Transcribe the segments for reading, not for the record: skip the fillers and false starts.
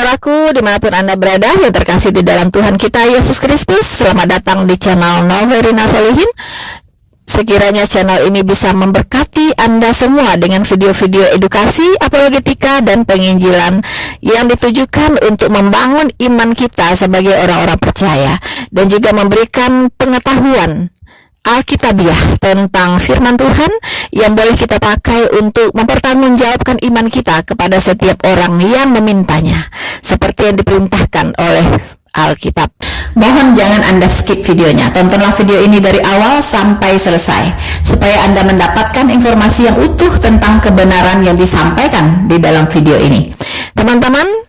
Saudara-saudaraku, dimanapun Anda berada yang terkasih di dalam Tuhan kita Yesus Kristus, selamat datang di channel Noverina Solihin. Sekiranya channel ini bisa memberkati Anda semua dengan video-video edukasi, apologetika, dan penginjilan yang ditujukan untuk membangun iman kita sebagai orang-orang percaya dan juga memberikan pengetahuan Alkitabiah tentang firman Tuhan yang boleh kita pakai untuk mempertanggungjawabkan iman kita kepada setiap orang yang memintanya, seperti yang diperintahkan oleh Alkitab. Mohon jangan Anda skip videonya, tontonlah video ini dari awal sampai selesai supaya Anda mendapatkan informasi yang utuh tentang kebenaran yang disampaikan di dalam video ini. Teman-teman,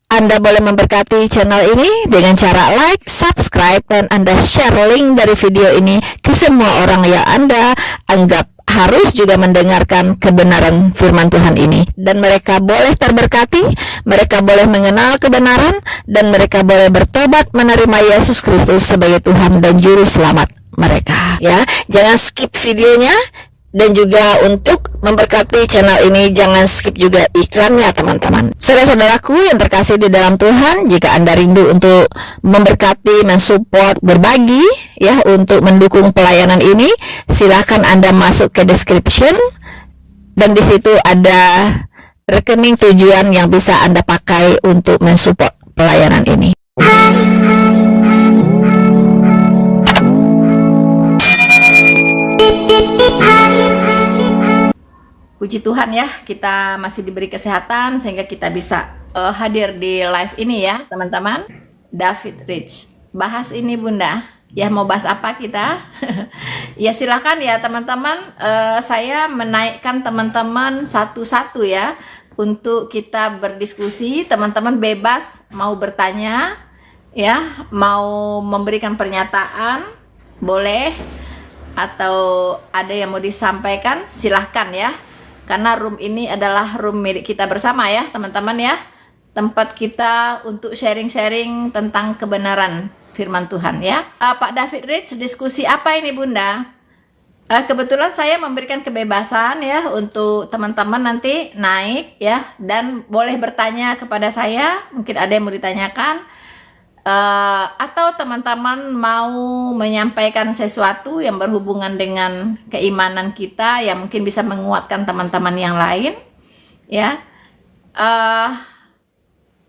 Anda boleh memberkati channel ini dengan cara like, subscribe, dan Anda share link dari video ini ke semua orang yang Anda anggap harus juga mendengarkan kebenaran firman Tuhan ini. Dan mereka boleh terberkati, mereka boleh mengenal kebenaran, dan mereka boleh bertobat menerima Yesus Kristus sebagai Tuhan dan Juru Selamat mereka. Ya, jangan skip videonya. Dan juga untuk memberkati channel ini, jangan skip juga iklannya, teman-teman. Saudara-saudaraku yang terkasih di dalam Tuhan, jika Anda rindu untuk memberkati, mensupport, berbagi, ya, untuk mendukung pelayanan ini, silakan Anda masuk ke description, dan di situ ada rekening tujuan yang bisa Anda pakai untuk mensupport pelayanan ini. Puji Tuhan ya, kita masih diberi kesehatan sehingga kita bisa hadir di live ini ya, teman-teman. David Rich, bahas ini Bunda. Ya, mau bahas apa kita? Ya silakan ya teman-teman, saya menaikkan teman-teman satu-satu ya untuk kita berdiskusi. Teman-teman bebas mau bertanya ya, mau memberikan pernyataan boleh, atau ada yang mau disampaikan silahkan ya. Karena room ini adalah room milik kita bersama ya teman-teman ya, tempat kita untuk sharing-sharing tentang kebenaran firman Tuhan ya. Pak David Rich, diskusi apa ini Bunda? Kebetulan saya memberikan kebebasan ya untuk teman-teman nanti naik ya, dan boleh bertanya kepada saya, mungkin ada yang mau ditanyakan, atau teman-teman mau menyampaikan sesuatu yang berhubungan dengan keimanan kita yang mungkin bisa menguatkan teman-teman yang lain ya.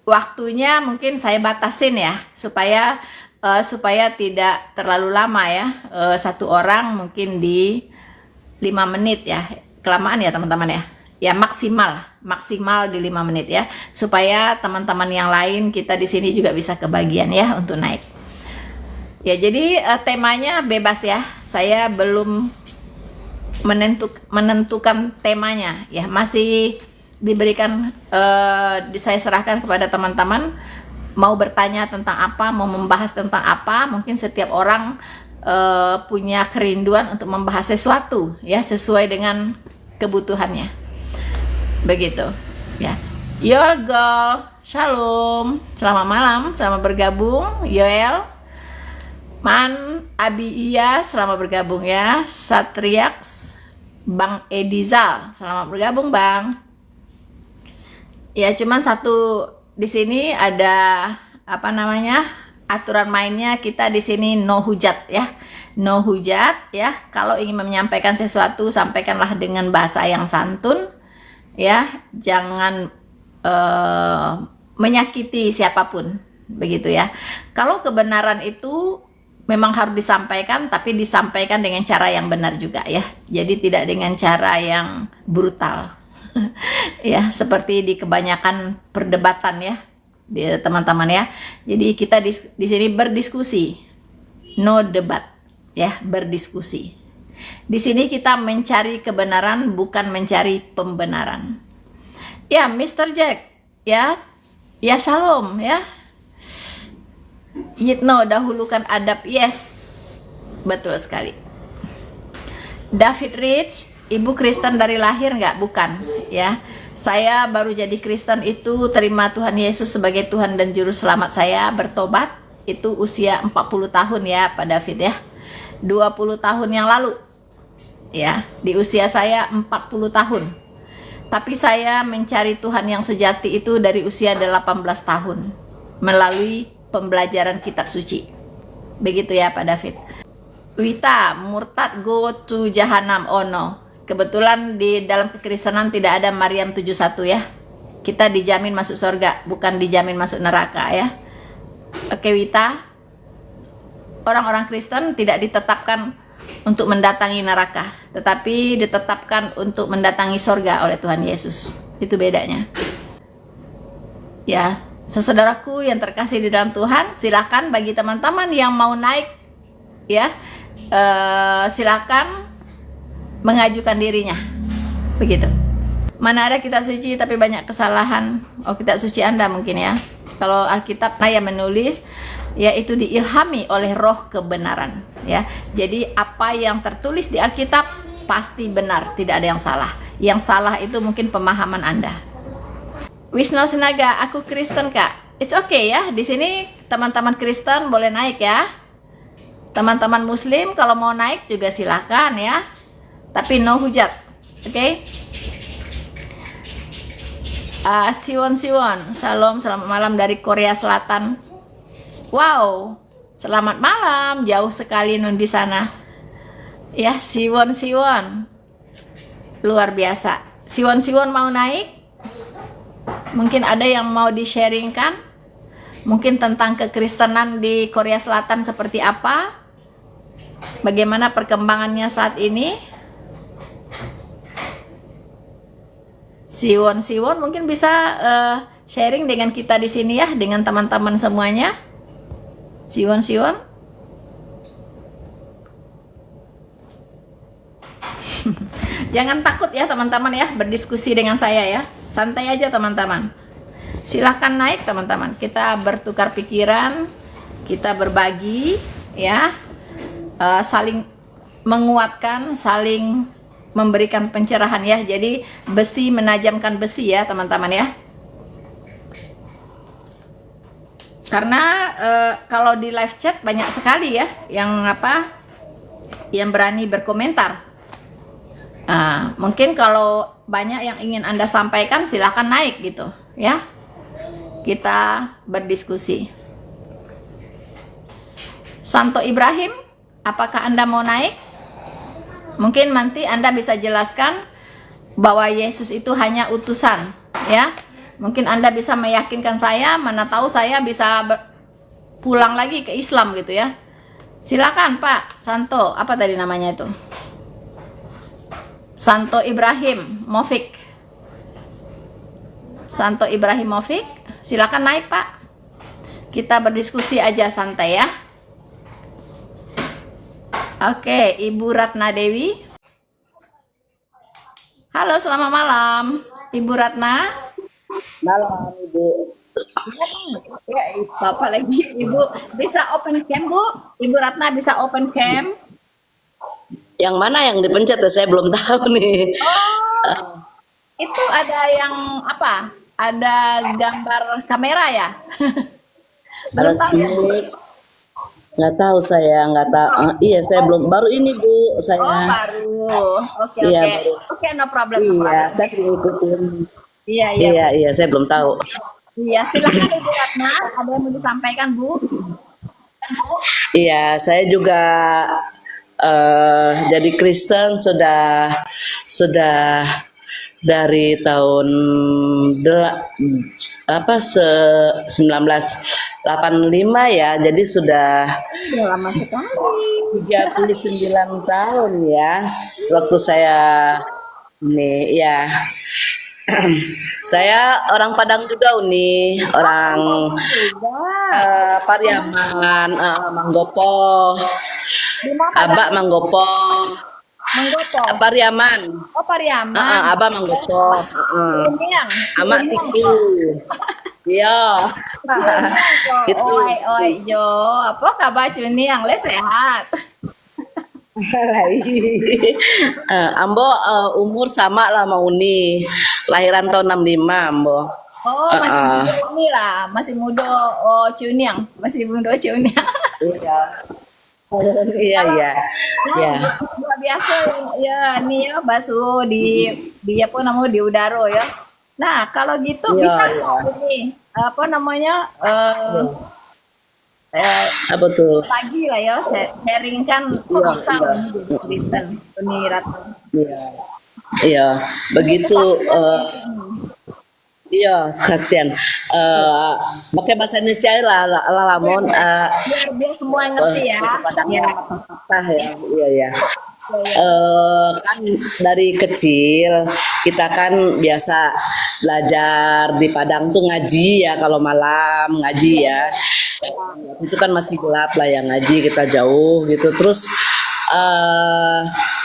Waktunya mungkin saya batasin ya supaya tidak terlalu lama ya. Satu orang mungkin di 5 menit ya, kelamaan ya teman-teman ya. Ya maksimal di 5 menit ya, supaya teman-teman yang lain kita di sini juga bisa kebagian ya untuk naik. Ya jadi temanya bebas ya, saya belum menentukan temanya ya, masih diberikan, saya serahkan kepada teman-teman mau bertanya tentang apa, mau membahas tentang apa. Mungkin setiap orang punya kerinduan untuk membahas sesuatu ya, sesuai dengan kebutuhannya. Begitu ya. Yoel Gol, Shalom, selamat malam, selamat bergabung. Yoel Man, Abi Iya, selamat bergabung ya. Satriaks, Bang Edizal, selamat bergabung Bang. Ya cuman satu di sini ada apa namanya, aturan mainnya kita di sini no hujat ya, no hujat ya. Kalau ingin menyampaikan sesuatu sampaikanlah dengan bahasa yang santun ya, jangan menyakiti siapapun begitu ya. Kalau kebenaran itu memang harus disampaikan, tapi disampaikan dengan cara yang benar juga ya, jadi tidak dengan cara yang brutal ya, seperti di kebanyakan perdebatan ya teman-teman ya. Jadi kita di sini berdiskusi, no debat ya, berdiskusi. Di sini kita mencari kebenaran, bukan mencari pembenaran. Ya, Mr. Jack, ya shalom ya. Yitno, dahulukan adab, yes, betul sekali. David Rich, ibu Kristen dari lahir nggak? Bukan ya. Saya baru jadi Kristen itu terima Tuhan Yesus sebagai Tuhan dan Juru Selamat saya, bertobat itu usia 40 tahun ya Pak David ya. 20 tahun yang lalu ya, di usia saya 40 tahun. Tapi saya mencari Tuhan yang sejati itu dari usia 18 tahun melalui pembelajaran kitab suci. Begitu ya Pak David. Wita, murtad go to jahanam. Oh no. Kebetulan di dalam kekristenan tidak ada Maryam 71 ya. Kita dijamin masuk surga, bukan dijamin masuk neraka ya. Oke Wita. Orang-orang Kristen tidak ditetapkan untuk mendatangi neraka, tetapi ditetapkan untuk mendatangi surga oleh Tuhan Yesus. Itu bedanya. Ya, saudaraku yang terkasih di dalam Tuhan, silakan bagi teman-teman yang mau naik, ya, silakan mengajukan dirinya. Begitu. Mana ada kitab suci tapi banyak kesalahan. Oh, kitab suci Anda mungkin ya. Kalau Alkitab saya menulis, yaitu diilhami oleh roh kebenaran ya. Jadi apa yang tertulis di Alkitab pasti benar, tidak ada yang salah. Yang salah itu mungkin pemahaman Anda. Wisnu Senaga, aku Kristen Kak. It's okay ya. Di sini teman-teman Kristen boleh naik ya. Teman-teman Muslim kalau mau naik juga silakan ya. Tapi no hujat. Oke? Okay? Siwon, shalom, selamat malam dari Korea Selatan. Wow, selamat malam, jauh sekali Nun di sana. Ya, Siwon, luar biasa. Siwon mau naik? Mungkin ada yang mau di-sharingkan? Mungkin tentang kekristenan di Korea Selatan seperti apa? Bagaimana perkembangannya saat ini? Siwon mungkin bisa sharing dengan kita di sini ya, dengan teman-teman semuanya. Siwon. Jangan takut ya teman-teman ya, berdiskusi dengan saya ya. Santai aja teman-teman. Silahkan naik teman-teman. Kita bertukar pikiran, kita berbagi ya, saling menguatkan, saling memberikan pencerahan ya. Jadi besi menajamkan besi ya teman-teman ya. Karena kalau di live chat banyak sekali ya yang berani berkomentar. Mungkin kalau banyak yang ingin Anda sampaikan silahkan naik gitu ya. Kita berdiskusi. Santo Ibrahim, apakah Anda mau naik? Mungkin nanti Anda bisa jelaskan bahwa Yesus itu hanya utusan ya. Mungkin Anda bisa meyakinkan saya, mana tahu saya bisa pulang lagi ke Islam gitu ya. Silakan Pak Santo, apa tadi namanya itu? Santo Ibrahim Movik. Santo Ibrahim Movik, silakan naik Pak. Kita berdiskusi aja santai ya. Oke, Ibu Ratna Dewi. Halo, selamat malam, Ibu Ratna. Malam, Ibu. Ya, Bapak lagi. Ibu bisa open cam, Bu? Ibu Ratna bisa open cam? Yang mana yang dipencet ya? Saya belum tahu nih. Oh, itu ada yang apa? Ada gambar kamera ya? Belum tahu ya, Bu? Nggak tahu saya, nggak tahu. Iya, saya belum. Baru ini Bu, saya. Oh, baru. Oke, Iya, oke. baru. Oke, no problem. Iya, saya sering ikutin. Iya. Saya belum tahu. Iya, silakan Ibu Ratna. Ada yang mau disampaikan, Bu? Iya, saya juga jadi Kristen sudah dari tahun 1985 ya, jadi sudah lama sekali. 39 tahun ya waktu saya ini ya. Saya orang Padang juga Uni, orang Pariaman, Manggopo, Abak Manggopo, Pariaman. Oh, Pariaman. Abah Manggopo. Amak Tiku. Iya. Gitu. Oi, Jo. Apa kabar Cuniang? Le sehat. Ambo umur sama lah sama Uni. Lahiran tahun 65 Ambo. Oh, masih muda ini lah. Masih muda Cuniang. Masih muda Cuniang. Iya. Iya. Luar biasa ya nih ya bakso di apa namanya di Udaro ya. Nah, kalau gitu Iya, bisa iya. ini apa namanya Apa tuh? lagi lah ya sharing kan kok Iya, bisa iya, ini jadi tulisan ini Ratu. iya. Iya, Ini begitu. kesaksian eh, sih. iya, kasihan. Pakai bahasa Indonesia lah, Lamon. Biar semua ngerti ya. Susu Padangnya Ya, patah ya. Iya, ya. ya, ya. Kan dari kecil kita kan biasa belajar di Padang tuh ngaji ya, kalau malam ngaji ya. Itu kan masih gelap lah ya, ngaji kita jauh gitu. Terus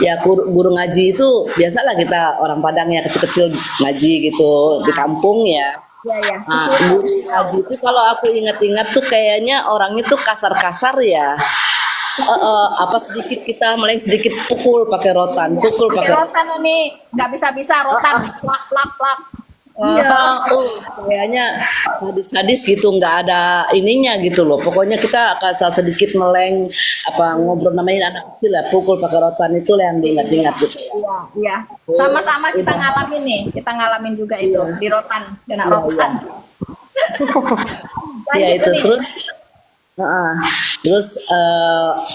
ya guru ngaji itu biasalah, kita orang Padang ya kecil-kecil ngaji gitu di kampung ya. Ya, ya. Nah, guru ngaji itu kalau aku ingat-ingat tuh kayaknya orangnya tuh kasar-kasar ya. Apa sedikit kita meleng sedikit pukul pakai rotan, pukul pakai rotan. Rotan ini nggak bisa rotan plak plak plak. Iya, kayaknya sadis-sadis gitu, nggak ada ininya gitu loh. Pokoknya kita asal sedikit meleng apa ngobrol, namanya anak kecil ya, pukul pakai rotan itu lah yang diingat-ingat gitu ya. Iya, iya. Sama-sama kita ngalamin nih, kita ngalamin juga itu di rotan, kena Iya, rotan. Iya Lanjut itu nih. Heeh. Terus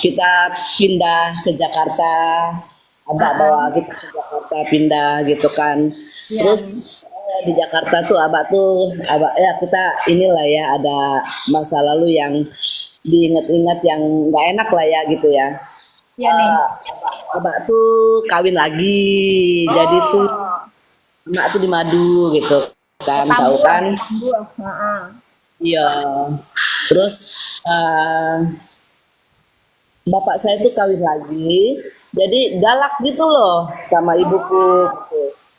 kita pindah ke Jakarta, abah bawa kita ke Jakarta pindah gitu kan. Terus di Jakarta tuh abah ya kita inilah ya, ada masa lalu yang diingat-ingat yang nggak enak lah ya gitu ya. Iya nih. Abah tuh kawin lagi, jadi tuh emak tuh di Madu gitu kan, tahu kan? Heeh. Iya. Terus bapak saya tuh kawin lagi, jadi galak gitu loh sama ibuku.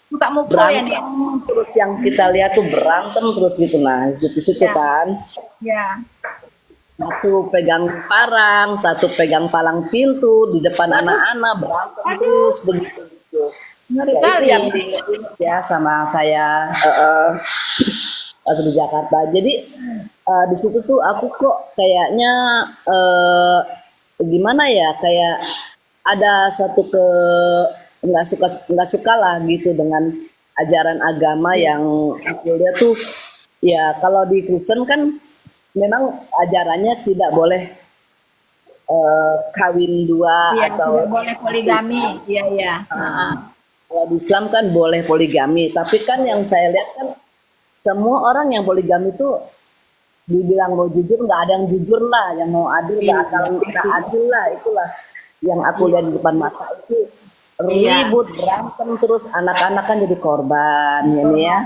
Suka mukul ya nih. Berantem terus, yang kita lihat tuh berantem terus gitu. Nah, situ-situ kan. Ya. Satu pegang parang, satu pegang palang pintu di depan anak-anak, berantem terus begitu gitu. Ngeri Ya, itu kali. yang diingat ya sama saya waktu di Jakarta. Jadi di situ tuh aku kok kayaknya gimana ya, kayak ada satu nggak suka lah gitu dengan ajaran agama yang aku lihat tuh ya. Kalau di Kristen kan memang ajarannya tidak boleh kawin dua Iya, atau tidak boleh poligami. Iya, iya. kalau di Islam kan boleh poligami. Tapi kan yang saya lihat kan semua orang yang poligami tuh dibilang mau jujur, nggak ada yang jujur lah, yang mau adil nggak adil lah. Itulah yang aku lihat di depan mata itu, ribut berantem terus, anak-anak kan jadi korban ini ya.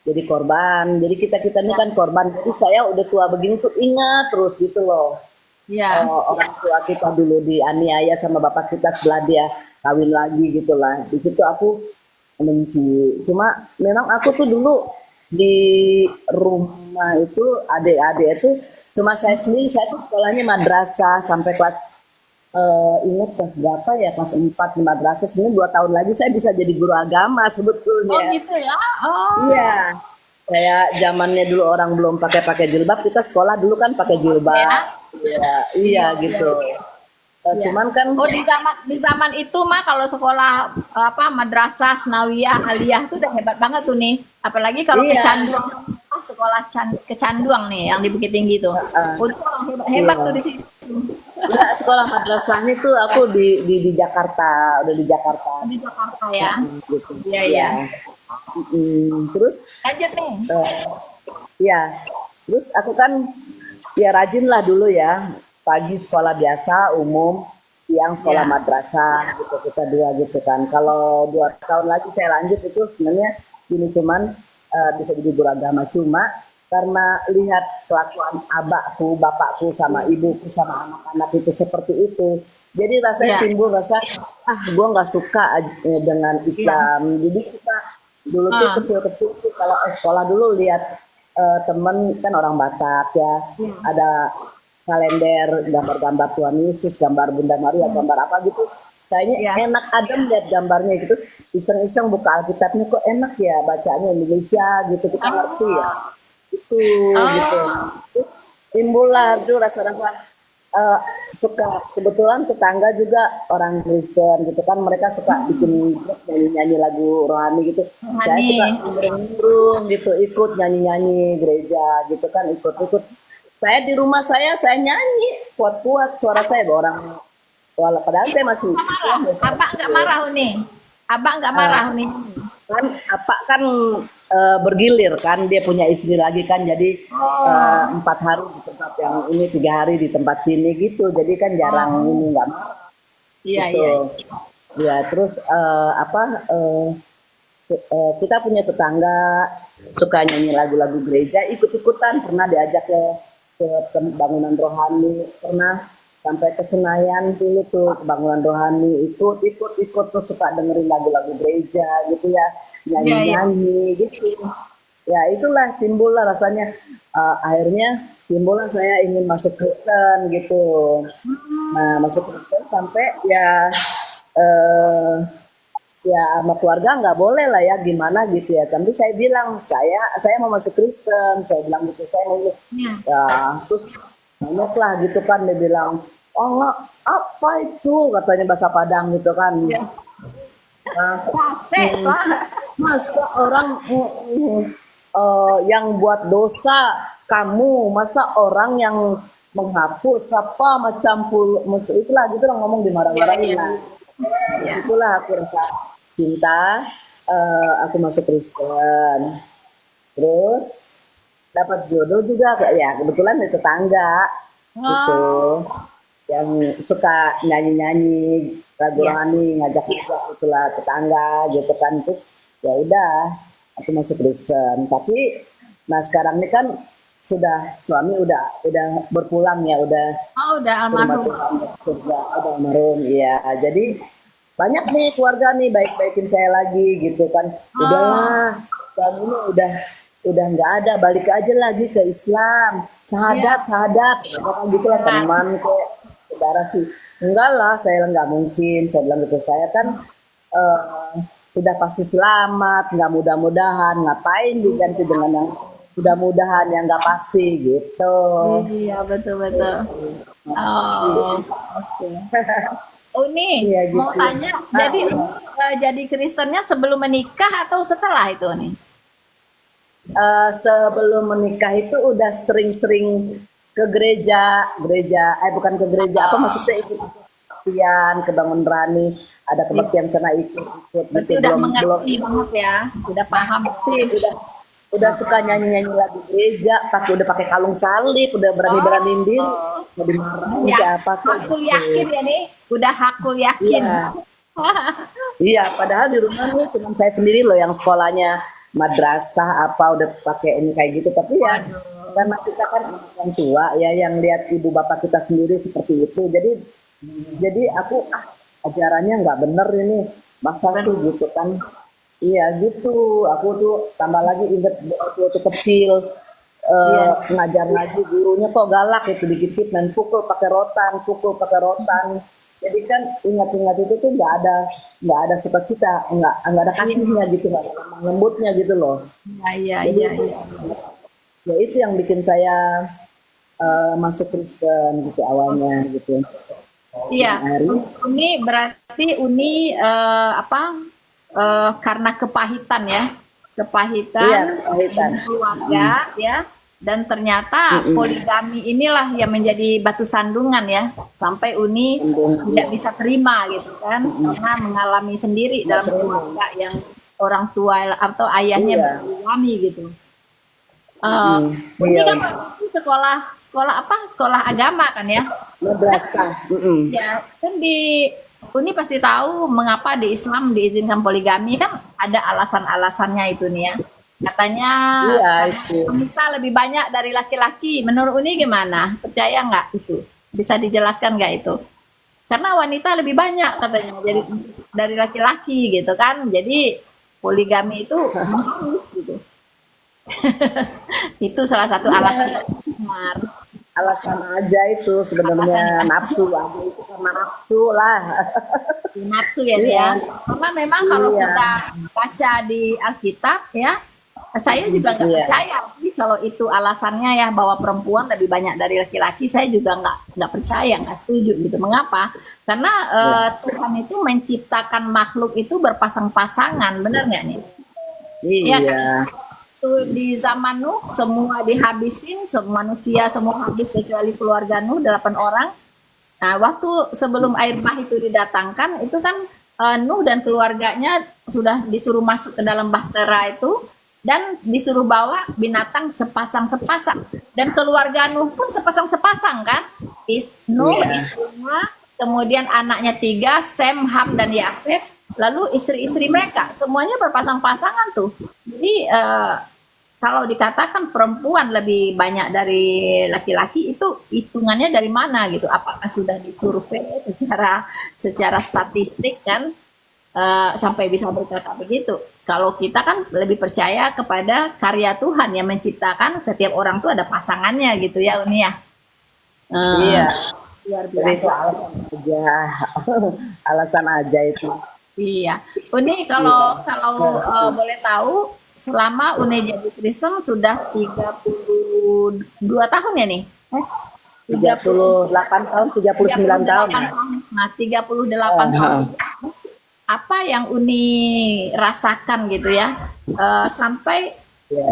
Jadi korban, jadi kita ini kan korban. Jadi saya udah tua begini tuh ingat terus gitu loh. Iya. Orang tua kita dulu dianiaya sama bapak kita setelah dia kawin lagi gitu lah. Di situ aku benci. Cuma memang aku tuh dulu di rumah itu adik-adik itu cuma saya sendiri. Saya tuh sekolahnya madrasah sampai kelas ingat kelas berapa ya, kelas 4 di madrasah. Sebenarnya 2 tahun lagi saya bisa jadi guru agama Oh sebetulnya. gitu ya. Oh. Iya, kayak zamannya dulu orang belum pakai jilbab, kita sekolah dulu kan pakai jilbab. Iya, iya gitu. Cuman kan Oh di zaman itu mah kalau sekolah apa madrasah, senawiyah, aliyah tuh udah hebat banget tuh nih. Apalagi kalau Iya. kecanduan sekolah kecanduan nih yang di Bukit Tinggi tuh. Itu hebat Iya. tuh di situ. Enggak, sekolah madrasahnya tuh aku di Jakarta, udah di Jakarta. Di Jakarta ya. Gitu. Iya, iya. Terus Lanjut nih. ya, terus aku kan ya rajin lah dulu ya. Pagi sekolah biasa umum, siang sekolah Ya. madrasah gitu, kita dua gitu kan. Kalau 2 tahun lagi saya lanjut itu sebenarnya ini cuman bisa jadi guru agama, cuma karena lihat kelakuan abakku, bapakku sama ibuku sama anak-anak itu seperti itu, jadi rasanya Ya. timbul rasa gue nggak suka dengan Islam. Jadi kita dulu tuh kecil-kecil tuh kalau sekolah dulu lihat temen kan orang Batak ya, ada kalender gambar-gambar Tuhan Yesus, gambar Bunda Maria, gambar apa gitu. Kayaknya enak adem lihat gambarnya gitu. Iseng-iseng buka Alkitabnya, kok enak ya bacanya Indonesia gitu, kita ngerti ya. Itu gitu. Terus timbul lah tuh rasa-rasa eh, suka kebetulan tetangga juga orang Kristen gitu kan, mereka suka bikin nyanyi-nyanyi lagu rohani gitu. Saya suka Rohani. nimbrung gitu, ikut nyanyi-nyanyi gereja gitu kan, ikut-ikut. Saya di rumah saya nyanyi kuat-kuat suara saya orang, walau padahal saya masih Marah. Abang nggak marah nih. Abang nggak marah nih. kan apa kan bergilir kan, dia punya istri lagi kan, jadi Oh, 4 hari di tempat yang ini, 3 hari di tempat sini gitu, jadi kan jarang oh, ini nggak iya gitu iya. ya. Terus kita punya tetangga suka nyanyi lagu-lagu gereja, ikut-ikutan, pernah diajak ke bangunan rohani, pernah sampai ke Senayan dulu tuh ke bangunan rohani, ikut-ikut tuh suka dengerin lagu-lagu gereja gitu ya, Iya iya. nyanyi-nyanyi gitu. Ya itulah timbullah rasanya, akhirnya timbullah saya ingin masuk Kristen gitu. Nah, masuk Kristen sampai ya eh, ya sama keluarga nggak boleh lah ya gimana gitu ya. Tapi saya bilang saya mau masuk Kristen, saya bilang gitu, saya mau Iya. ya. Terus banyak lah gitu kan, dia bilang, oh nggak, apa itu katanya bahasa Padang gitu kan. Iya. Nah, Capek lah. masa orang yang buat dosa kamu, masa orang yang menghapus apa macam itulah gitu lah, ngomong Iya dimarah-marahin iya. lah. Iya. Itulah aku rasa cinta, aku masuk Kristen, terus dapat jodoh juga ya, kebetulan dari tetangga gitu, Oh, yang suka nyanyi-nyanyi lagu iya. rohani, ngajak-ngajak itulah tetangga gitu kan. Terus ya udah aku masuk Kristen. Tapi nah sekarang ini kan sudah, suami udah berpulang ya, udah Oh, udah ke rumah almarhum. Tuhan, sudah ada almarhum ya. Jadi banyak nih keluarga nih baik-baikin saya lagi gitu kan. Oh, Udahlah, kamu ini udah nggak ada, balik aja lagi ke Islam, iya. sahadat sahadat, kan gitu lah, Nah, teman kok, saudara sih. Enggak lah, saya nggak mungkin, saya bilang gitu, saya kan eh, sudah pasti selamat, nggak mudah-mudahan, ngapain diganti dengan yang mudah-mudahan yang nggak pasti gitu. iya betul betul. Oh, oke. Uni, Iya mau gitu. tanya, Ah, jadi jadi Kristennya sebelum menikah atau setelah itu nih? sebelum menikah itu udah sering-sering ke gereja, bukan ke gereja, apa maksudnya, ikut kebaktian, ke Bangun Rani, ada Iya. kebaktian sana ikut-ikut Berarti gitu, udah belum belum mengerti banget ya, udah paham. udah udah suka nyanyi-nyanyi lagu gereja, udah pakai kalung salib, udah berani-beraniin diri, Oh, mau dimarahin ya, siapa kok hakul gitu. yakin ya nih, udah hakul yakin. Iya. Iya, padahal di rumah nih cuma saya sendiri loh yang sekolahnya madrasah apa udah pakai ini kayak gitu. Tapi ya Waduh, karena kita kan anak orang tua ya, yang lihat ibu bapak kita sendiri seperti itu. Jadi aku ajarannya nggak bener ini, masa sih bener. gitu kan. Iya gitu. Aku tuh tambah lagi inget waktu kecil, Iya, ngajar ngaji, gurunya kok galak itu, dikit-dikit main pukul pakai rotan. Jadi kan ingat-ingat itu tuh nggak ada sukacita, nggak ada iya, kasihnya gitu, nggak ada lemah lembutnya gitu loh. iya, Jadi iya, iya. ya itu yang bikin saya masuk Kristen gitu awalnya gitu. Iya, Yang akhirnya Uni berarti Uni apa karena kepahitan ya, iya kepahitan kepahitan. keluarga ya, dan ternyata Mm-mm. poligami inilah yang menjadi batu sandungan ya, sampai Uni Sambung, tidak iya. bisa terima gitu kan, karena mengalami sendiri Nggak dalam terima. keluarga yang orang tua atau ayahnya Iya. berpoligami gitu. Eh, Mm-mm. Uni Iya. kan waktu itu sekolah sekolah apa? Sekolah agama kan ya? Madrasah. Mm-mm. Ya, kan di Uni pasti tahu mengapa di Islam diizinkan poligami, kan ada alasan-alasannya itu nih ya. Katanya Iya karena itu. wanita lebih banyak dari laki-laki. Menurut Uni gimana? Percaya nggak itu? Bisa dijelaskan nggak itu? Karena wanita lebih banyak katanya jadi dari laki-laki gitu kan. Jadi poligami itu harus gitu. Itu salah satu alasan Iya. yang benar. Alasan aja itu Alasan sebenarnya, yang nafsu aja itu, karena nafsu lah. nafsu ya nih Iya. ya. Karena memang kalau Iya. kita baca di Alkitab ya, saya juga nggak Iya. percaya sih kalau itu alasannya ya bahwa perempuan lebih banyak dari laki-laki, saya juga nggak percaya, nggak setuju gitu. Mengapa? Karena Tuhan itu menciptakan makhluk itu berpasang-pasangan, benar nggak nih? Iya. Ya, tuh di zaman Nuh semua dihabisin, manusia semua habis kecuali keluarga Nuh 8 orang. Nah, waktu sebelum air bah itu didatangkan, itu kan Nuh dan keluarganya sudah disuruh masuk ke dalam bahtera itu dan disuruh bawa binatang sepasang-sepasang. Dan keluarga Nuh pun sepasang-sepasang kan? Nuh, istrinya, kemudian anaknya 3, Sem, Ham, dan Yafet. Lalu istri-istri mereka semuanya berpasang-pasangan tuh. Jadi kalau dikatakan perempuan lebih banyak dari laki-laki, itu hitungannya dari mana gitu? Apakah sudah disurvei secara statistik kan sampai bisa berkata begitu? Kalau kita kan lebih percaya kepada karya Tuhan yang menciptakan, setiap orang tuh ada pasangannya gitu ya, Uni ya. Iya. Luar Jadi biasa. alasan aja itu. Iya, Uni kalau boleh tahu, selama Uni jadi Kristen sudah 32 tahun ya nih? 38 tahun, 39 tahun. Nah, 38 tahun. Apa yang Uni rasakan gitu ya, sampai Ya.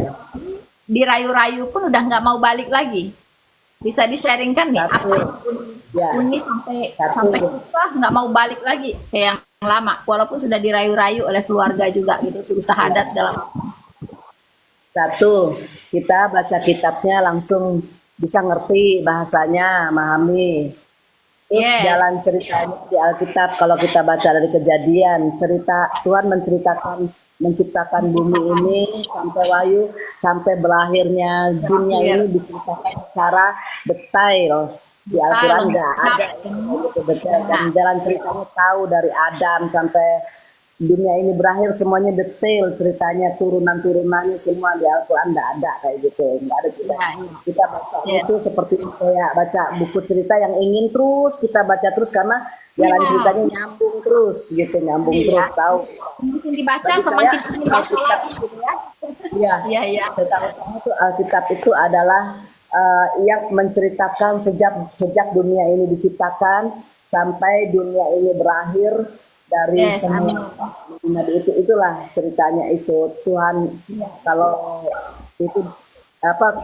dirayu-rayu pun udah nggak mau balik lagi? Bisa di-sharingkan nih? Satu. Apa Ya. Uni sampai Satu. susah nggak mau balik lagi kayak yang lama, walaupun sudah dirayu-rayu oleh keluarga juga gitu, suruh syahadat segala macam. Satu, kita baca kitabnya langsung bisa ngerti bahasanya, memahami. Terus Yes. jalan ceritanya di Alkitab, kalau kita baca dari Kejadian, cerita Tuhan menciptakan bumi ini sampai Wahyu, sampai berlahirnya dunia ini diceritakan secara detail. Di Al-Quran nggak ada gitu detail. Dan jalan ceritanya tahu dari Adam sampai dunia ini berakhir, semuanya detail ceritanya, turunan-turunannya semua di Al-Quran nggak ada kayak gitu, nggak ada kita. Kita baca itu seperti kayak baca buku cerita yang ingin terus kita baca terus karena jalan ceritanya nyambung terus gitu, nyambung terus tahu. Mungkin dibaca Bagi semakin saya, ingin baca lagi gitu ya. Iya, Iya. Pertama itu Alkitab itu adalah yang menceritakan sejak dunia ini diciptakan sampai dunia ini berakhir, dari Yes, semua nabi itulah ceritanya itu. Tuhan kalau itu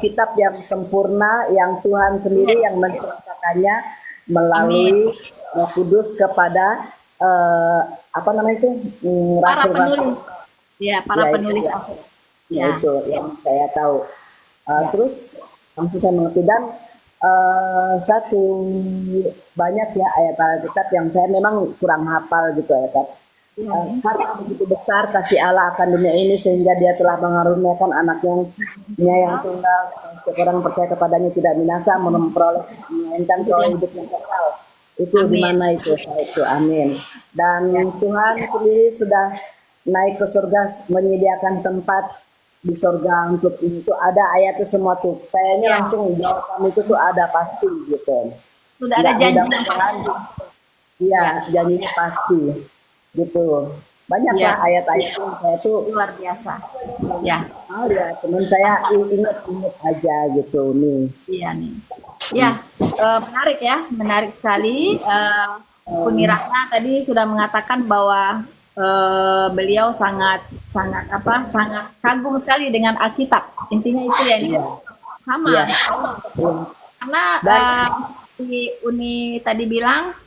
kitab yang sempurna yang Tuhan sendiri yang menceritakannya melalui Roh Kudus kepada apa namanya itu Para rasul-rasul. penulis. Ya, para Ya, penulis. itu. Ya. Itu yang saya tahu. Terus langsung saya mengerti dan satu banyak ya ayat Alkitab yang saya memang kurang hafal gitu ayat. Karena begitu besar kasih Allah akan dunia ini sehingga Dia telah mengaruniakan anaknya yang tunggal, setiap orang percaya kepadanya tidak binasa, memperoleh melainkan hidup yang kekal. Itu di mana itu amin. Dan Tuhan sendiri sudah naik ke surga menyediakan tempat di surga untuk itu. Ada ayatnya semua tuh kayaknya langsung jawaban itu tuh ada pasti gitu. Sudah ada janji. Iya, janjinya pasti gitu. Banyak lah ayat-ayat yang saya tuh luar biasa. Ya. Teman saya ingat aja gitu nih. Iya nih. Ya, menarik ya, menarik sekali. Uni Rahma tadi sudah mengatakan bahwa beliau sangat kagum sekali dengan Alkitab. Intinya itu ya nih. Sama. Karena si Uni tadi bilang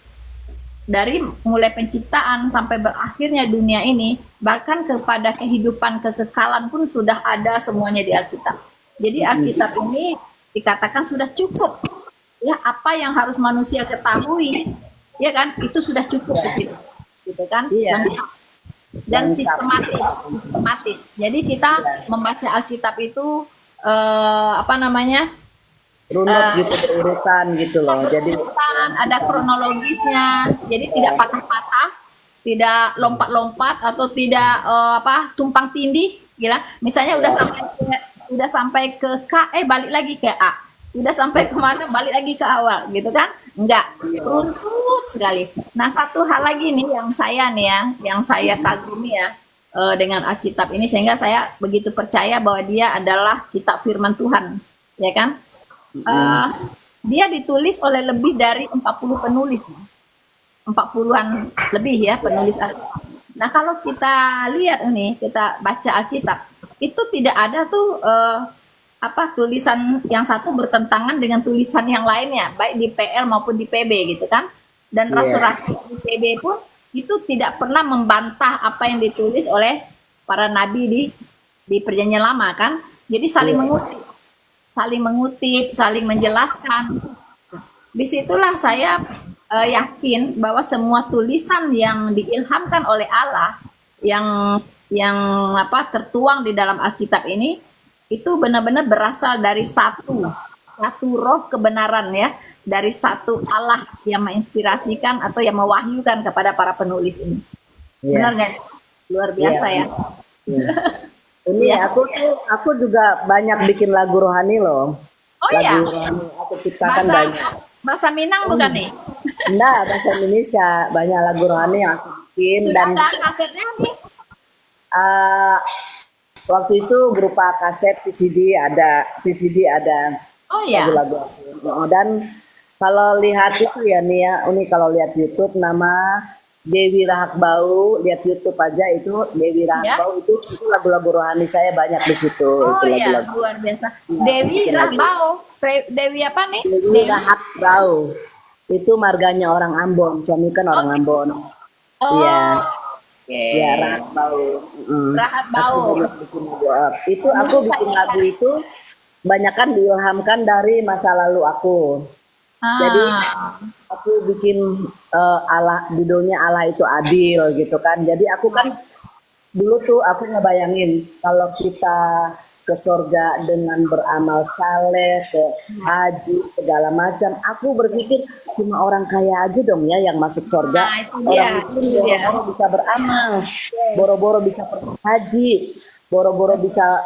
dari mulai penciptaan sampai berakhirnya dunia ini, bahkan kepada kehidupan kekekalan pun sudah ada semuanya di Alkitab. Jadi Alkitab ini dikatakan sudah cukup. Ya, apa yang harus manusia ketahui, ya kan? Itu sudah cukup gitu kan? Dan sistematis. Jadi kita membaca Alkitab itu runut gitu, berurutan gitu loh. Jadi ada kronologisnya. Jadi tidak patah-patah, tidak lompat-lompat atau tidak tumpang tindih, gila. Misalnya udah sampai ke K, balik lagi ke A. Udah sampai kemana, balik lagi ke awal, gitu kan? Enggak, runtut sekali. Nah, satu hal lagi nih yang saya kagumi ya, dengan Alkitab ini, sehingga saya begitu percaya bahwa dia adalah kitab firman Tuhan, ya kan? Dia ditulis oleh lebih dari 40 penulis, 40-an lebih ya penulis Alkitab. Nah, kalau kita lihat ini, kita baca Alkitab, itu tidak ada tuh tulisan yang satu bertentangan dengan tulisan yang lainnya, baik di PL maupun di PB gitu kan. Dan rasul-rasul di PB pun itu tidak pernah membantah apa yang ditulis oleh para nabi di Perjanjian Lama kan. Jadi saling mengutip, saling menjelaskan. Disitulah saya yakin bahwa semua tulisan yang diilhamkan oleh Allah yang tertuang di dalam Alkitab ini itu benar-benar berasal dari satu roh kebenaran ya, dari satu Allah yang menginspirasikan atau yang mewahyukan kepada para penulis ini. Benar nggak? Luar biasa ya. Ini aku juga banyak bikin lagu rohani loh. Oh lagu iya. rohani aku ciptakan banyak. Bahasa Minang bukan nih? Enggak, bahasa Indonesia. Banyak lagu rohani yang aku bikin. Sudah Dan ada kasetnya nih? waktu itu berupa kaset VCD ada. Oh iya. Lagu-lagu aku. Dan kalau lihat itu ya nih ya, ini kalau lihat YouTube nama Dewi Rahak Bau, lihat YouTube aja itu Dewi Rahak Bau itu lagu-lagu rohani saya banyak di situ. Oh itu iya, lagu-lagu. luar biasa. Dewi Rahak Bau. Dewi apa nih? Dewi Rahak Bau. Itu marganya orang Ambon, suami kan orang Ambon. Iya. Oke. Ya, Rahak Bau. Rahak Bau. Itu aku bikin lagu itu kebanyakan diilhamkan dari masa lalu aku. Jadi aku bikin Allah, judulnya Allah itu adil gitu kan. Jadi aku kan dulu tuh aku ngebayangin kalau kita ke surga dengan beramal saleh, ke haji segala macam. Aku berpikir cuma orang kaya aja dong ya yang masuk surga. Orang miskin boro-boro bisa beramal, boro-boro bisa pergi haji, boro-boro bisa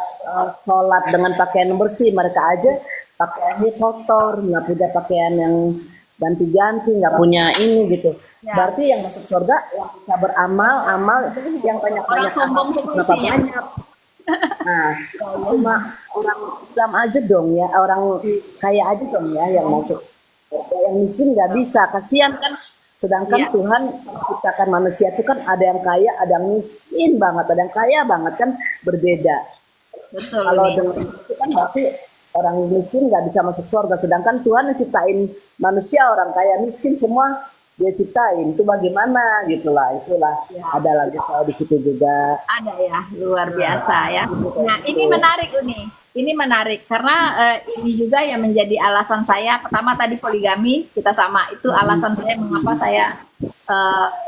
sholat dengan pakaian bersih. Mereka aja pakaiannya kotor, nggak punya pakaian yang ganti-ganti, nggak punya ini gitu. Berarti yang masuk surga yang bisa beramal, yang banyak-banyak sombong kenapa banyak? Nah, cuma orang Islam aja dong ya, orang kaya aja dong ya yang masuk. Yang miskin nggak bisa, kasihan kan. Sedangkan Tuhan menciptakan manusia itu kan ada yang kaya, ada yang miskin banget, ada yang kaya banget kan berbeda. Betul. Kalau dengan itu kan berarti orang miskin nggak bisa masuk surga. Sedangkan Tuhan menciptain manusia orang kaya miskin semua dia ciptain. Itu bagaimana gitulah, itulah ada lagi soal di situ juga. Ada ya, luar biasa ya. Nah, ini menarik ini. Ini menarik karena ini juga yang menjadi alasan saya. Pertama tadi poligami kita sama, itu alasan saya mengapa saya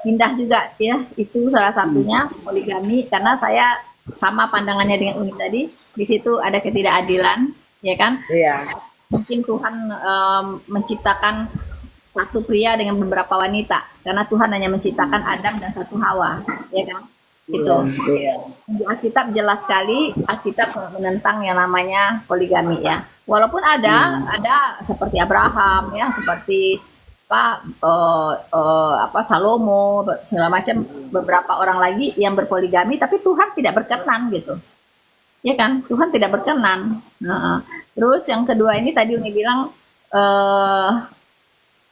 pindah juga ya. Itu salah satunya poligami karena saya sama pandangannya dengan Uni tadi. Di situ ada ketidakadilan, ya kan? Iya. Mungkin Tuhan menciptakan satu pria dengan beberapa wanita karena Tuhan hanya menciptakan Adam dan satu Hawa, ya kan? Gitu. Di Alkitab jelas sekali, Alkitab menentang yang namanya poligami ya. Walaupun ada seperti Abraham ya, seperti Salomo segala macam, beberapa orang lagi yang berpoligami, tapi Tuhan tidak berkenan gitu. Ya kan? Tuhan tidak berkenan. Terus yang kedua ini tadi Uni bilang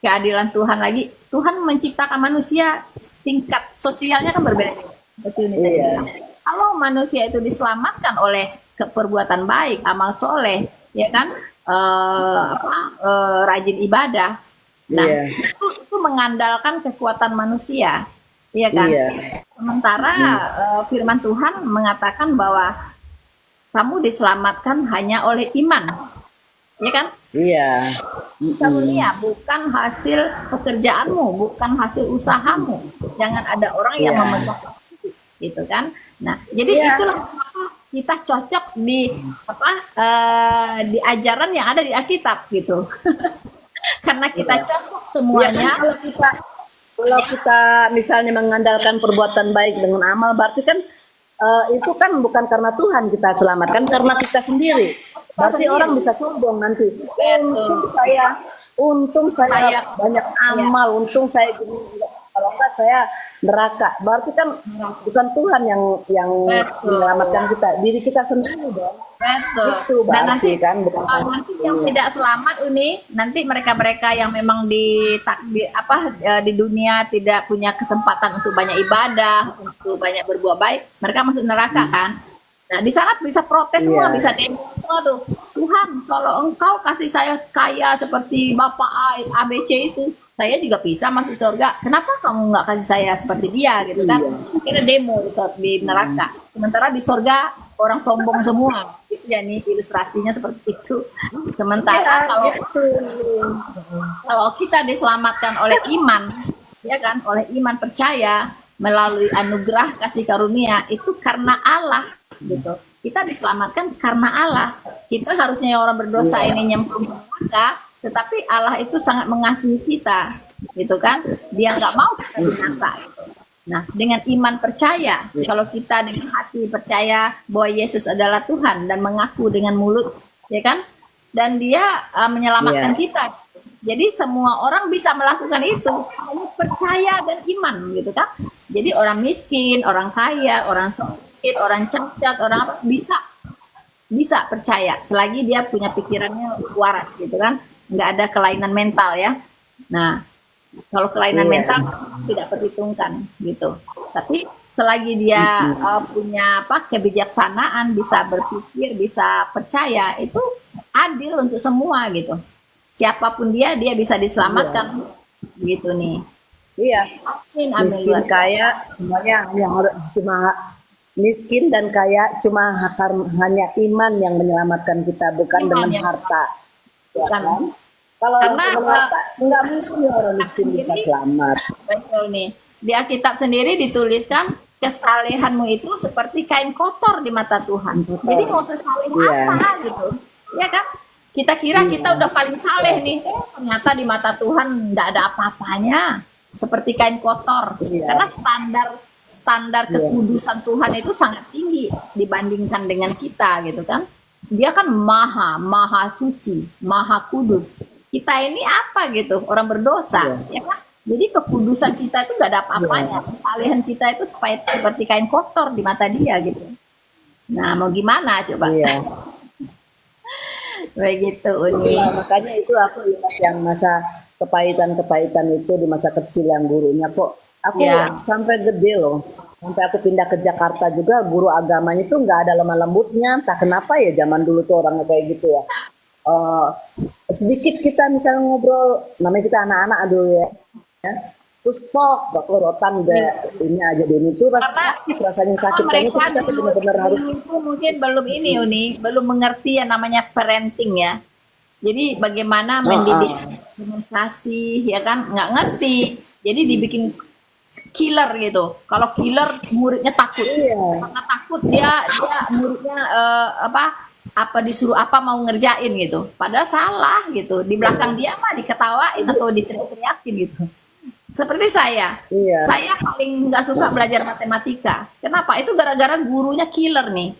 keadilan Tuhan lagi. Tuhan menciptakan manusia, tingkat sosialnya kan berbeda. Betul nih tadi bilang. Kalau manusia itu diselamatkan oleh perbuatan baik, amal soleh, ya kan, rajin ibadah. Nah, itu mengandalkan kekuatan manusia, ya kan. Sementara firman Tuhan mengatakan bahwa kamu diselamatkan hanya oleh iman, ya kan? Iya. Karunia bukan hasil pekerjaanmu, bukan hasil usahamu. Jangan ada orang yang memegang gitu kan. Nah, jadi itulah kenapa kita cocok di di ajaran yang ada di Alkitab gitu. Karena kita cocok semuanya. Kalau kita misalnya mengandalkan perbuatan baik dengan amal, berarti kan itu kan bukan karena Tuhan kita selamatkan, karena kita sendiri. Berarti orang bisa sombong nanti. Untung saya banyak amal, untung saya gini. Kalau enggak saya neraka. Berarti kan bukan Tuhan yang Betul. menyelamatkan kita, diri kita sendiri dong. Betul. Itu Dan berarti nanti kan bukan nanti yang tidak selamat Uni, nanti mereka-mereka yang memang di dunia tidak punya kesempatan untuk banyak ibadah, untuk banyak berbuat baik, mereka masuk neraka kan. Nah, di sana bisa protes semua, Iya. bisa demo semua tuh. Tuhan, kalau Engkau kasih saya kaya seperti Bapak ABC itu, saya juga bisa masuk surga. Kenapa kamu nggak kasih saya seperti dia gitu kan? Kita demo di neraka. Sementara di surga orang sombong semua. Itu ya nih ilustrasinya seperti itu. Sementara kalau kita diselamatkan oleh iman, ya kan, oleh iman percaya melalui anugerah kasih karunia itu karena Allah gitu. Kita diselamatkan karena Allah. Kita harusnya orang berdosa ini nyemplung ke neraka, tetapi Allah itu sangat mengasihi kita, gitu kan? Dia nggak mau kita binasa. Gitu. Nah, dengan iman percaya, kalau kita dengan hati percaya bahwa Yesus adalah Tuhan dan mengaku dengan mulut, ya kan? Dan Dia menyelamatkan kita. Jadi semua orang bisa melakukan itu, hanya percaya dan iman, gitu kan? Jadi orang miskin, orang kaya, orang sakit, orang cacat, orang apa bisa percaya selagi dia punya pikirannya waras, gitu kan? Nggak ada kelainan mental ya. Nah, kalau kelainan mental tidak perhitungkan gitu. Tapi selagi dia punya kebijaksanaan, bisa berpikir, bisa percaya, itu adil untuk semua gitu. Siapapun dia bisa diselamatkan gitu nih. Iya. Amin, Miskin amin. kaya semuanya yang cuma miskin dan kaya cuma hanya iman yang menyelamatkan kita, bukan Iman dengan yang- harta. Ya Bukan. kan? Kalau Karena, dengan harta nggak mungkin orang miskin bisa selamat. Betul nih. Di Alkitab sendiri dituliskan kesalehanmu itu seperti kain kotor di mata Tuhan. Jadi mau sesaleh Iya. apa gitu. Ya kan? Kita kira kita udah paling saleh nih. Ternyata di mata Tuhan nggak ada apa-apanya. Seperti kain kotor. Iya. Karena standar kekudusan Tuhan itu sangat tinggi dibandingkan dengan kita gitu kan. Dia kan maha suci, maha kudus. Kita ini apa gitu, orang berdosa, ya kan? Jadi kekudusan kita itu gak ada apa-apanya. Kesalehan kita itu seperti kain kotor di mata dia gitu. Nah, mau gimana coba? Iya. Begitu, Uni. Nah, makanya itu aku ingat yang masa kepahitan itu di masa kecil yang gurunya kok. Aku sampai gede loh. Sampai aku pindah ke Jakarta juga, guru agamanya itu nggak ada lemah lembutnya. Entah kenapa ya zaman dulu tuh orangnya kayak gitu ya. Sedikit kita misalnya ngobrol, namanya kita anak-anak dulu ya. Terus pok, rotan udah ini aja Denny itu rasanya sakit kayaknya tuh kita benar-benar harus itu mungkin belum ini Uni, belum mengerti yang namanya parenting ya. Jadi bagaimana mendidik dengan kasih ya kan, nggak ngerti. Jadi dibikin killer gitu. Kalau killer muridnya takut. Karena takut dia muridnya apa disuruh apa mau ngerjain gitu. Padahal salah gitu. Di belakang dia mah diketawain atau diteriak-teriakin gitu. Seperti saya paling nggak suka belajar matematika. Kenapa? Itu gara-gara gurunya killer nih.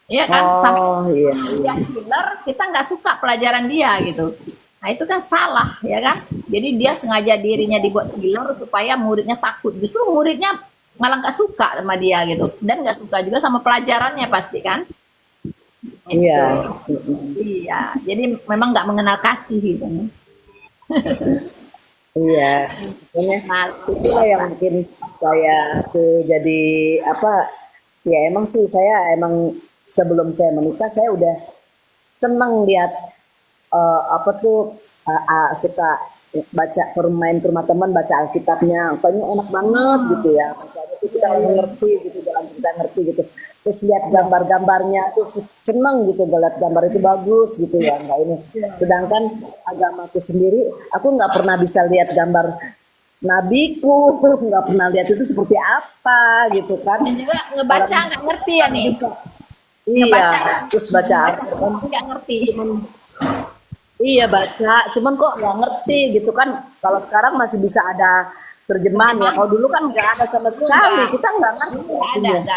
Iya kan? Sampai dia killer, kita nggak suka pelajaran dia gitu. Nah itu kan salah, ya kan? Jadi dia sengaja dirinya dibuat killer supaya muridnya takut. Justru muridnya malah nggak suka sama dia gitu. Dan nggak suka juga sama pelajarannya pasti kan? Iya. Iya. Jadi memang nggak mengenal kasih gitu. Iya, itulah yang mungkin saya tuh jadi apa? Ya emang sih saya emang sebelum saya menikah saya udah seneng lihat suka baca main ke rumah teman baca Alkitabnya, kayaknya enak banget gitu ya. Itu kita ngerti gitu, dalam kita ngerti gitu. Terus lihat gambar-gambarnya tuh seneng gitu, lihat gambar itu bagus gitu ya, nggak ini. Sedangkan agamaku sendiri, aku nggak pernah bisa lihat gambar nabiku, nggak pernah lihat itu seperti apa gitu kan. Dan juga ngebaca nggak ngerti ya nih. Iya, terus baca nggak ngerti. Iya baca, cuman kok nggak ngerti gitu kan. Kalau sekarang masih bisa ada terjemahan ya. Kalau dulu kan nggak ada sama sekali. Kita nggak ngerti. Nggak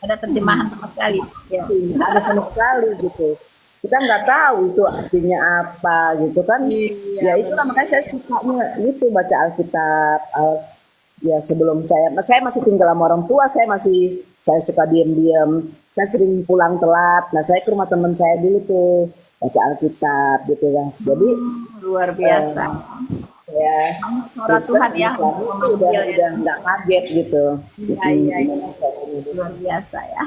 ada terjemahan sama sekali. Ya, nggak ada sama sekali gitu. Kita nggak tahu itu artinya apa gitu kan. Ya itulah makanya saya sukanya gitu baca Alkitab. Ya sebelum saya masih tinggal sama orang tua, saya suka diam-diam, saya sering pulang telat. Nah saya ke rumah teman saya dulu tuh baca Alkitab gitu kan. Jadi Luar eh, biasa. ya Suara terus kan Tuhan ya suami itu memanggil ya. udah nggak kaget gitu. Iya, iya, iya. Luar biasa ya.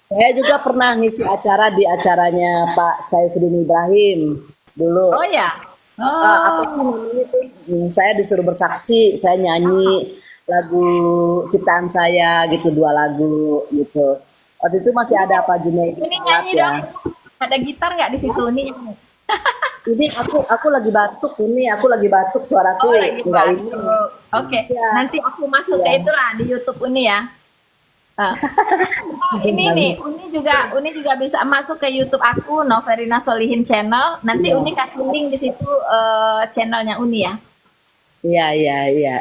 Saya juga pernah ngisi acara di acaranya Pak Saifuddin Ibrahim dulu. Oh ya. Apa Oh, sih namanya itu? Saya disuruh bersaksi, saya nyanyi lagu ciptaan saya gitu, 2 lagu gitu. Waktu itu masih ada Pak Junaidi ini Salat nyanyi ya. dong. Ada gitar nggak di situ nih? Ini aku lagi batuk ini, aku lagi batuk suaraku Oh, lagi nggak ini. masuk. Oke, Ya, nanti aku masuk ke ya. itulah di YouTube Uni ya. Ah. Oh, ini nih, Uni juga bisa masuk ke YouTube aku, Noverina Solihin Channel. Nanti Iya, Uni kasih link di situ channelnya Uni ya. iya, iya, iya,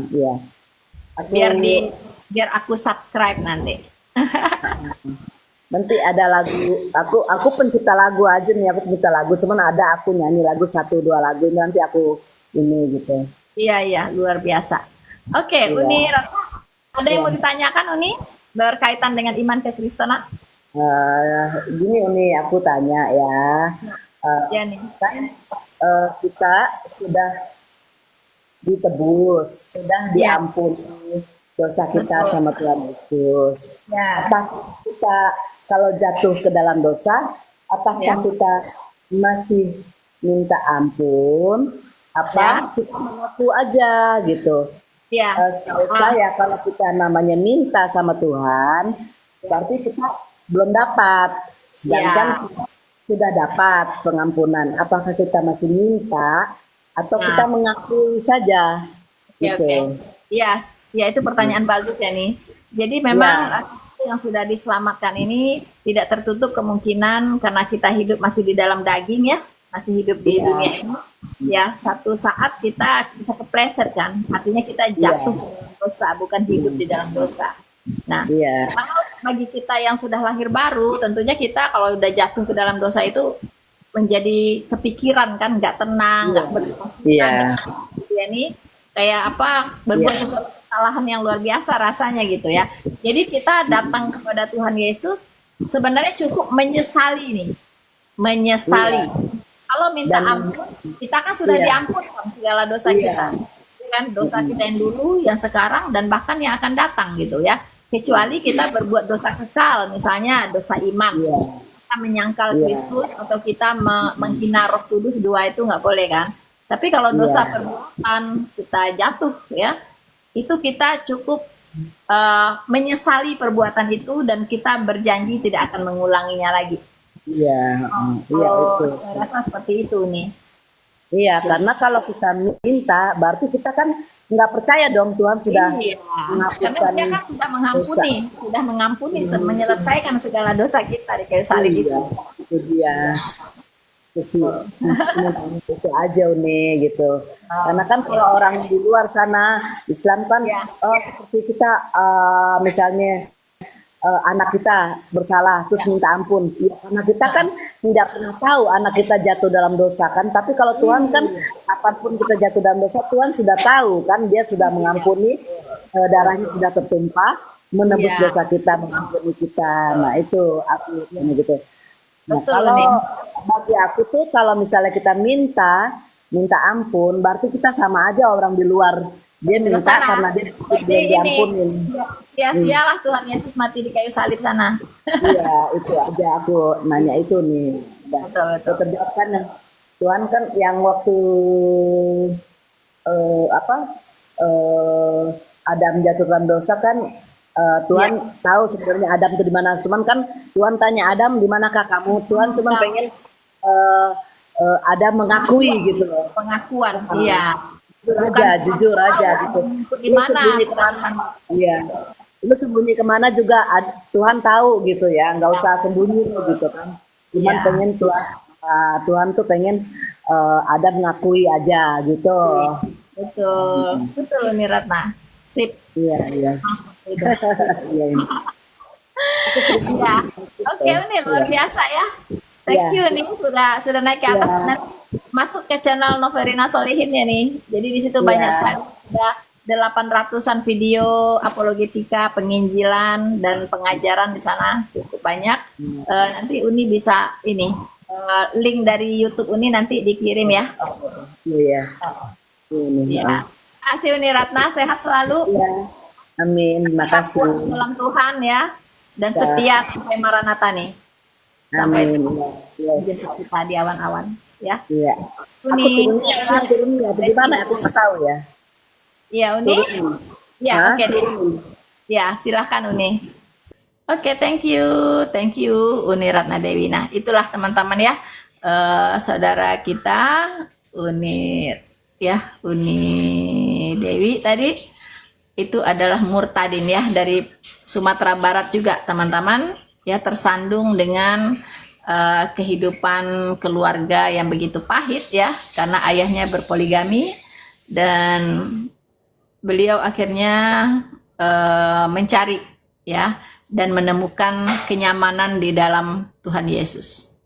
iya. Aku Biar aku subscribe nanti. nanti ada lagu, aku pencipta lagu aja nih, aku pencipta lagu, cuman ada aku nyanyi lagu 1 2 lagu ini nanti aku ini gitu. Iya, iya, luar biasa. Oke, Iya, Uni, Ratna, ada yang iya. mau ditanyakan Uni berkaitan dengan iman kekristenan? Gini Uni, aku tanya ya, eh, Ya nih. kan kita sudah ditebus, sudah Ya, diampuni dosa kita betul. sama Tuhan Yesus. Ya, Apakah kita kalau jatuh ke dalam dosa, apakah ya, kita masih minta ampun? ya, Apa kita mengaku aja gitu? ya. Setahu Ah, saya kalau kita namanya minta sama Tuhan, berarti kita belum dapat. Sedangkan ya. kita sudah dapat pengampunan. Apakah kita masih minta atau kita Nah, mengakui saja oke, gitu? oke. Ya, ya itu pertanyaan bagus ya nih. Jadi memang Ya, yang sudah diselamatkan ini tidak tertutup kemungkinan karena kita hidup masih di dalam daging ya, masih hidup di iya, dunia ini. Ya, satu saat kita bisa kepleset kan. Artinya kita jatuh iya, ke dalam dosa, bukan hidup di dalam dosa. Nah, iya, kalau bagi kita yang sudah lahir baru, tentunya kita kalau udah jatuh ke dalam dosa itu menjadi kepikiran kan, nggak tenang, iya, nggak iya, berkepikiran, dia nih kayak apa berbuat iya, sesuatu kesalahan yang luar biasa rasanya gitu ya. Jadi kita datang kepada Tuhan Yesus sebenarnya cukup menyesali nih, iya. menyesali. Kalau minta Dan ampun, kita kan sudah iya, diampuni segala dosa kita, iya, kan dosa kita yang dulu, yang sekarang, dan bahkan yang akan datang gitu ya. Kecuali kita berbuat dosa kekal, misalnya dosa iman, iya, kita menyangkal iya, Kristus atau kita menghina Roh Kudus, dua itu nggak boleh kan. Tapi kalau dosa iya, perbuatan kita jatuh ya, itu kita cukup menyesali perbuatan itu dan kita berjanji tidak akan mengulanginya lagi. iya, iya Kalau itu. saya rasa seperti itu nih. Iya, karena kalau kita minta, berarti kita kan nggak percaya dong Tuhan sudah Iya, karena menghapuskan dia kan dosa. sudah mengampuni, menyelesaikan segala dosa kita di kayu salib itu. Iya, itu dia. Itu sih, itu aja nih gitu. Karena kan Oke. kalau orang di luar sana, Islam kan Ya, seperti kita misalnya anak kita bersalah terus ya, minta ampun. Ya, karena kita kan tidak pernah tahu anak kita jatuh dalam dosa kan. Tapi kalau Tuhan kan iya, apapun kita jatuh dalam dosa, Tuhan sudah tahu kan. Dia sudah mengampuni, darahnya sudah tertumpah, menebus iya, dosa kita, mengampuni kita. Nah itu aku ini gitu. Nah betul kalau nih. bagi aku tuh kalau misalnya kita minta ampun, berarti kita sama aja orang di luar. Dia Di luar minta sana. karena dia Jadi belum ini diampunin. sia-sialah Tuhan Yesus mati di kayu salib sana. Iya, itu aja aku nanya itu nih. Udah, Betul, betul. terjawab kan Tuhan kan yang waktu apa Adam jatuh dalam dosa kan Iya, Tuhan tahu sebenarnya Adam itu di mana. Cuman kan Tuhan tanya Adam di manakah kamu? Tuhan cuman pengen eh, Adam mengakui gitu loh. pengakuan. Iya. Jujur aja gitu. Di Lu mana? sembunyi kemana? Iya. Lu sembunyi kemana juga Tuhan tahu gitu ya. Nggak usah sembunyi lu gitu kan. Cuman Iya. pengen Tuhan tuh pengen Adam ngakui aja gitu. Betul. Betul nih Ratna. Sip. Iya, iya. Udah. Iya, iya. Itu sedikit Iya. Oke, gitu. ini luar Iya. biasa ya. Iya. Thank you nih sudah naik ke atas. Iya. Nanti masuk ke channel Noverina Solihin ya nih. Jadi di situ banyak Iya. sekali ada 800-an video apologetika, penginjilan dan pengajaran di sana cukup banyak. Nanti Uni bisa ini link dari YouTube Uni nanti dikirim ya. Iya. Ini. Ya. Kasih Uni Ratna, sehat selalu. Iya. Amin. Terima kasih. Dalam Tuhan ya, dan setia sampai Maranatha nih. Sampai Amin. Yesus kita di awan-awan ya. Iya. Uni, Turunnya bagaimana? Aku nggak tahu ya. ya Uni, ya Hah? oke, ya silahkan Uni. Oke, thank you Uni Ratna Dewi. Nah, itulah teman-teman ya, saudara kita Uni Dewi tadi itu adalah murtadin ya, dari Sumatera Barat juga teman-teman ya, tersandung dengan kehidupan keluarga yang begitu pahit ya, karena ayahnya berpoligami dan beliau akhirnya mencari ya dan menemukan kenyamanan di dalam Tuhan Yesus.